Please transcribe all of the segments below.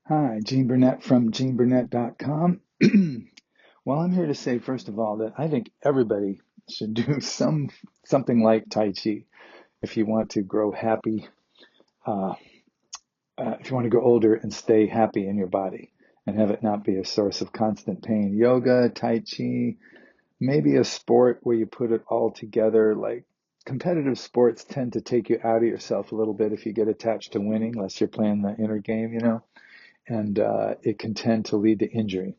Hi, Gene Burnett from GeneBurnett.com. Well, I'm here to say, first of all, that I think everybody should do something like Tai Chi if you want to grow happy, uh, if you want to grow older and stay happy in your body and have it not be a source of constant pain. Yoga, Tai Chi, maybe a sport where you put it all together. Like competitive sports tend to take you out of yourself a little bit if you get attached to winning, unless you're playing the inner game. And it can tend to lead to injury,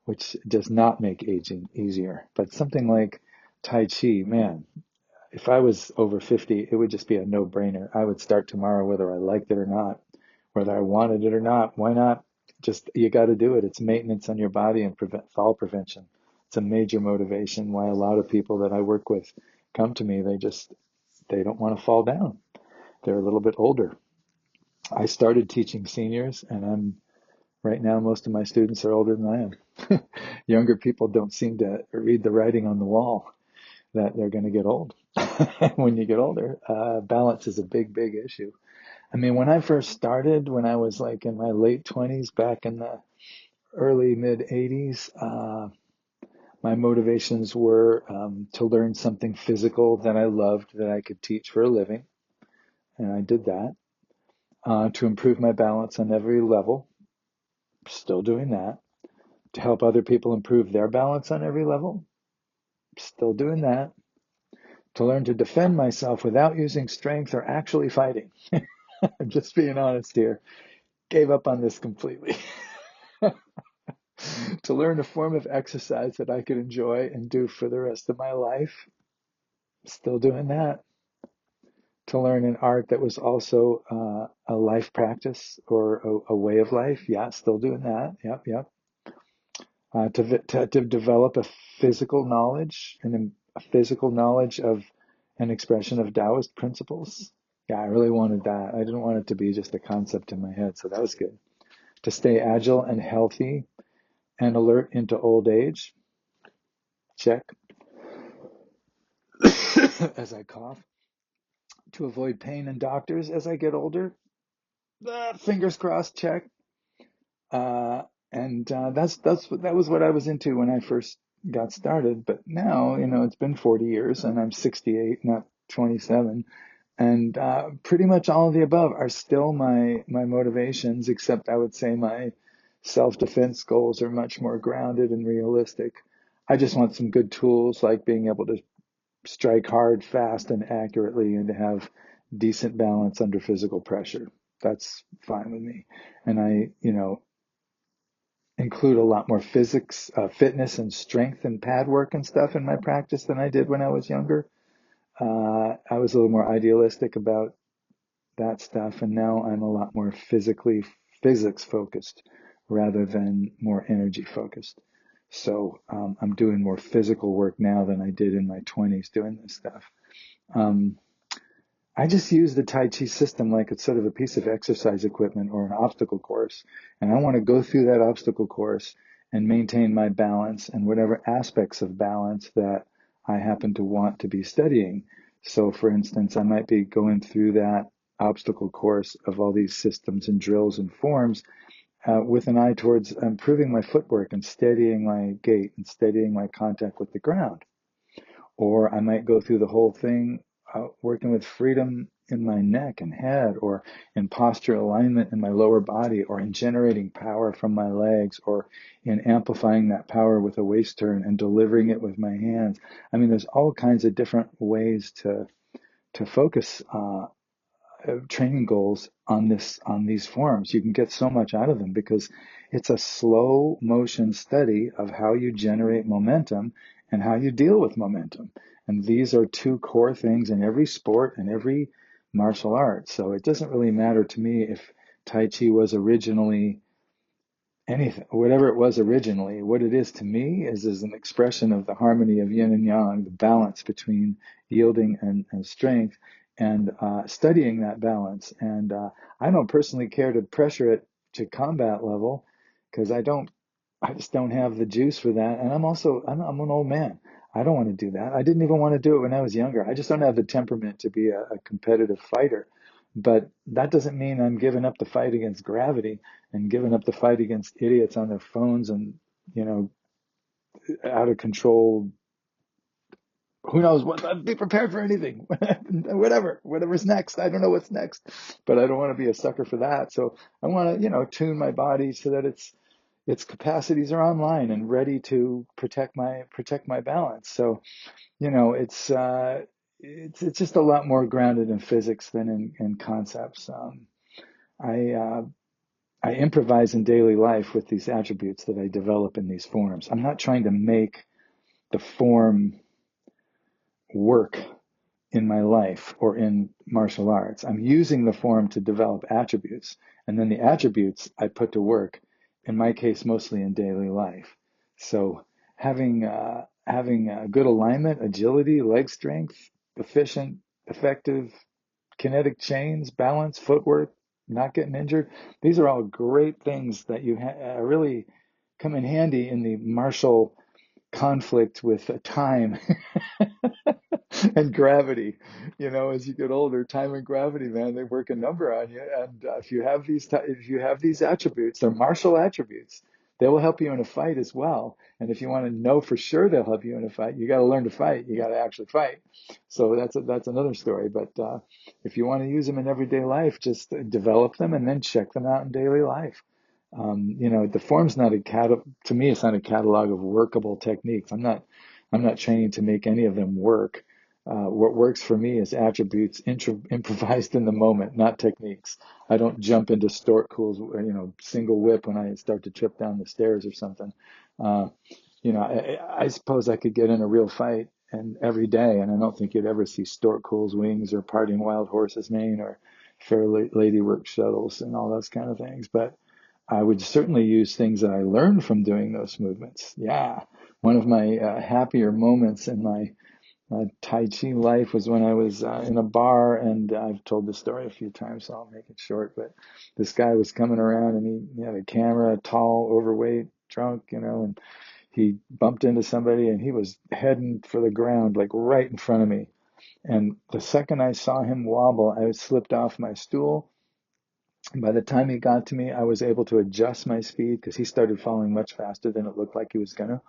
which does not make aging easier. But something like Tai Chi, man, if I was over 50, it would just be a no-brainer. I would start tomorrow whether I liked it or not, whether I wanted it or not. Why not? Just, you got to do it. It's maintenance on your body and fall prevention. It's a major motivation why a lot of people that I work with come to me. They don't want to fall down. They're a little bit older. I started teaching seniors, and right now, most of my students are older than I am. Younger people don't seem to read the writing on the wall that they're going to get old. When you get older, balance is a big, big issue. I mean, when I first started, when I was like in my late 20s, back in the early mid 80s, my motivations were to learn something physical that I loved that I could teach for a living. And I did that. To improve my balance on every level, still doing that. To help other people improve their balance on every level, still doing that. To learn to defend myself without using strength or actually fighting. I'm just being honest here. Gave up on this completely. To learn a form of exercise that I could enjoy and do for the rest of my life, still doing that. To learn an art that was also a life practice or a way of life, yeah, still doing that. Yep, yep. To develop a physical knowledge and a physical knowledge of an expression of Taoist principles. Yeah, I really wanted that. I didn't want it to be just a concept in my head, so that was good. To stay agile and healthy and alert into old age. Check. As I cough. To avoid pain in doctors as I get older. Fingers crossed. Check. And that was what I was into when I first got started. But now, it's been 40 years and I'm 68, not 27. And pretty much all of the above are still my motivations, except I would say my self-defense goals are much more grounded and realistic. I just want some good tools like being able to strike hard, fast, and accurately, and to have decent balance under physical pressure. That's fine with me. And I include a lot more physics, fitness, and strength and pad work and stuff in my practice than I did when I was younger. I was a little more idealistic about that stuff, and now I'm a lot more physics focused rather than more energy focused. So I'm doing more physical work now than I did in my 20s doing this stuff. Um, I just use the Tai Chi system like it's sort of a piece of exercise equipment or an obstacle course. And I want to go through that obstacle course and maintain my balance and whatever aspects of balance that I happen to want to be studying. So, for instance, I might be going through that obstacle course of all these systems and drills and forms with an eye towards improving my footwork and steadying my gait and steadying my contact with the ground. Or I might go through the whole thing working with freedom in my neck and head, or in posture alignment in my lower body, or in generating power from my legs, or in amplifying that power with a waist turn and delivering it with my hands. I mean, there's all kinds of different ways to focus training goals on these forms. You can get so much out of them because it's a slow motion study of how you generate momentum and how you deal with momentum. And these are two core things in every sport and every martial art. So it doesn't really matter to me if Tai Chi was originally anything, whatever it was originally. What it is to me is an expression of the harmony of yin and yang, the balance between yielding and strength, and studying that balance. And I don't personally care to pressure it to combat level because I just don't have the juice for that. And I'm an old man. I don't want to do that. I didn't even want to do it when I was younger. I just don't have the temperament to be a competitive fighter. But that doesn't mean I'm giving up the fight against gravity and giving up the fight against idiots on their phones and, you know, out of control. Who knows what? Be prepared for anything, whatever's next. I don't know what's next, but I don't want to be a sucker for that. So I want to, tune my body so that its capacities are online and ready to protect my balance. So, it's just a lot more grounded in physics than in concepts. I uh, I improvise in daily life with these attributes that I develop in these forms. I'm not trying to make the form work in my life or in martial arts. I'm using the form to develop attributes, and then the attributes I put to work, in my case, mostly in daily life. So having good alignment, agility, leg strength, efficient, effective, kinetic chains, balance, footwork, not getting injured. These are all great things that really come in handy in the martial conflict with time and gravity. As you get older, time and gravity, man, they work a number on you. And if you have these attributes, they're martial attributes. They will help you in a fight as well. And if you want to know for sure they'll help you in a fight, you got to learn to fight. You got to actually fight. So that's another story. But if you want to use them in everyday life, just develop them and then check them out in daily life. The form's not to me, it's not a catalog of workable techniques. I'm not training to make any of them work. What works for me is attributes improvised in the moment, not techniques. I don't jump into stork cools, single whip when I start to trip down the stairs or something. Uh, I suppose I could get in a real fight and every day, and I don't think you'd ever see stork cools wings or parting wild horse's mane or fair lady work shuttles and all those kind of things. But I would certainly use things that I learned from doing those movements. Yeah. One of my happier moments in my Tai Chi life was when I was in a bar, and I've told this story a few times, so I'll make it short. But this guy was coming around, and he had a camera, tall, overweight, drunk, and he bumped into somebody, and he was heading for the ground, like right in front of me. And the second I saw him wobble, I slipped off my stool. By the time he got to me, I was able to adjust my speed because he started falling much faster than it looked like he was gonna.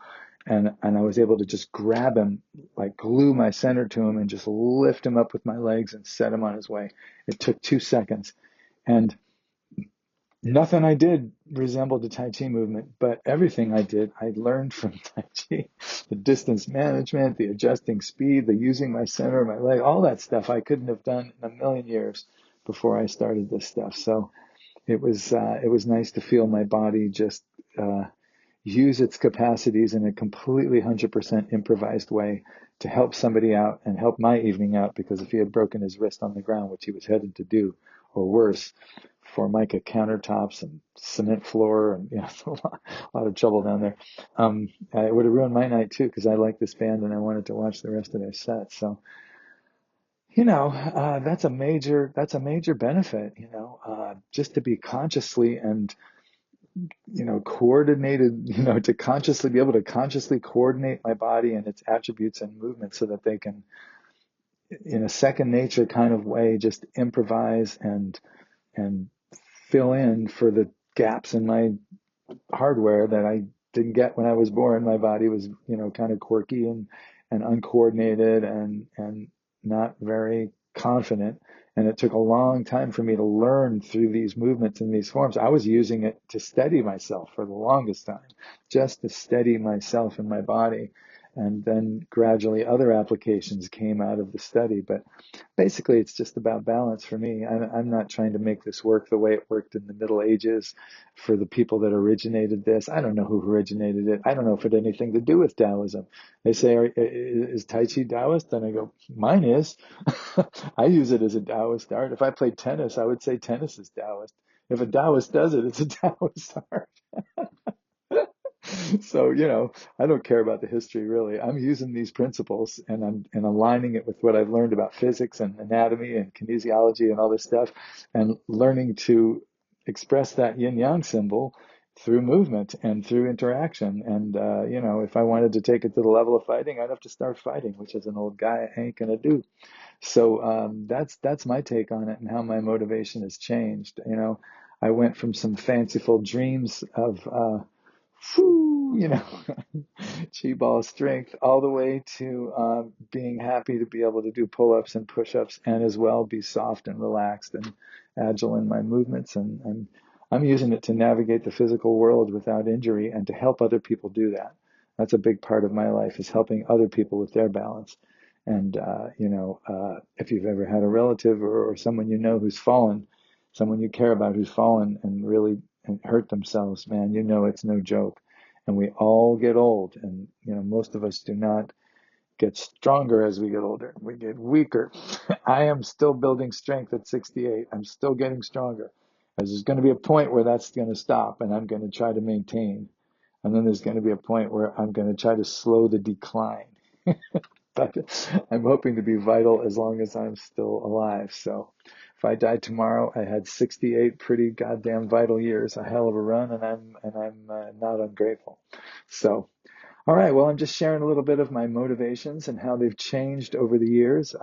And I was able to just grab him, like glue my center to him and just lift him up with my legs and set him on his way. It took 2 seconds. And nothing I did resembled the Tai Chi movement, but everything I did, I learned from Tai Chi. The distance management, the adjusting speed, the using my center, my leg, all that stuff I couldn't have done in a million years before I started this stuff. So it was nice to feel my body just use its capacities in a completely 100% improvised way to help somebody out and help my evening out, because if he had broken his wrist on the ground, which he was headed to do, or worse, Formica countertops and cement floor, and a lot of trouble down there. It would have ruined my night too, because I like this band and I wanted to watch the rest of their set. So, that's a major benefit, just to be consciously and coordinated, to consciously be able to consciously coordinate my body and its attributes and movements so that they can, in a second nature kind of way, just improvise and fill in for the gaps in my hardware that I didn't get when I was born. My body was, kind of quirky and uncoordinated and not very confident. And it took a long time for me to learn through these movements and these forms. I was using it to steady myself for the longest time, just to steady myself and my body. And then gradually other applications came out of the study. But basically, it's just about balance for me. I'm not trying to make this work the way it worked in the Middle Ages for the people that originated this. I don't know who originated it. I don't know if it had anything to do with Taoism. They say, is Tai Chi Taoist? And I go, mine is. I use it as a Taoist art. If I played tennis, I would say tennis is Taoist. If a Taoist does it, it's a Taoist art. So, I don't care about the history really. I'm using these principles and I'm aligning it with what I've learned about physics and anatomy and kinesiology and all this stuff, and learning to express that yin yang symbol through movement and through interaction. And, if I wanted to take it to the level of fighting, I'd have to start fighting, which as an old guy, I ain't gonna do. So that's my take on it and how my motivation has changed. I went from some fanciful dreams of whoo, chi ball strength, all the way to being happy to be able to do pull-ups and push-ups, and as well be soft and relaxed and agile in my movements. And I'm using it to navigate the physical world without injury and to help other people do that. That's a big part of my life, is helping other people with their balance. And if you've ever had a relative or someone who's fallen, someone you care about who's fallen and really and hurt themselves, man, it's no joke. And we all get old, and most of us do not get stronger as we get older. We get weaker. I am still building strength at 68. I'm still getting stronger. There's going to be a point where that's going to stop, and I'm going to try to maintain. And then there's going to be a point where I'm going to try to slow the decline. But I'm hoping to be vital as long as I'm still alive. So if I died tomorrow, I had 68 pretty goddamn vital years, a hell of a run, and I'm not ungrateful. So, all right, well, I'm just sharing a little bit of my motivations and how they've changed over the years.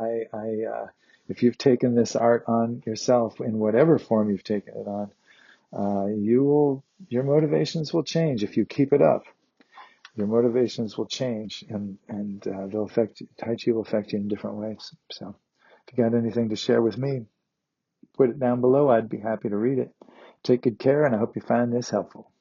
If you've taken this art on yourself in whatever form you've taken it on, your motivations will change if you keep it up. Your motivations will change, and they'll affect you. Tai Chi will affect you in different ways. So if you got anything to share with me, put it down below. I'd be happy to read it. Take good care, and I hope you find this helpful.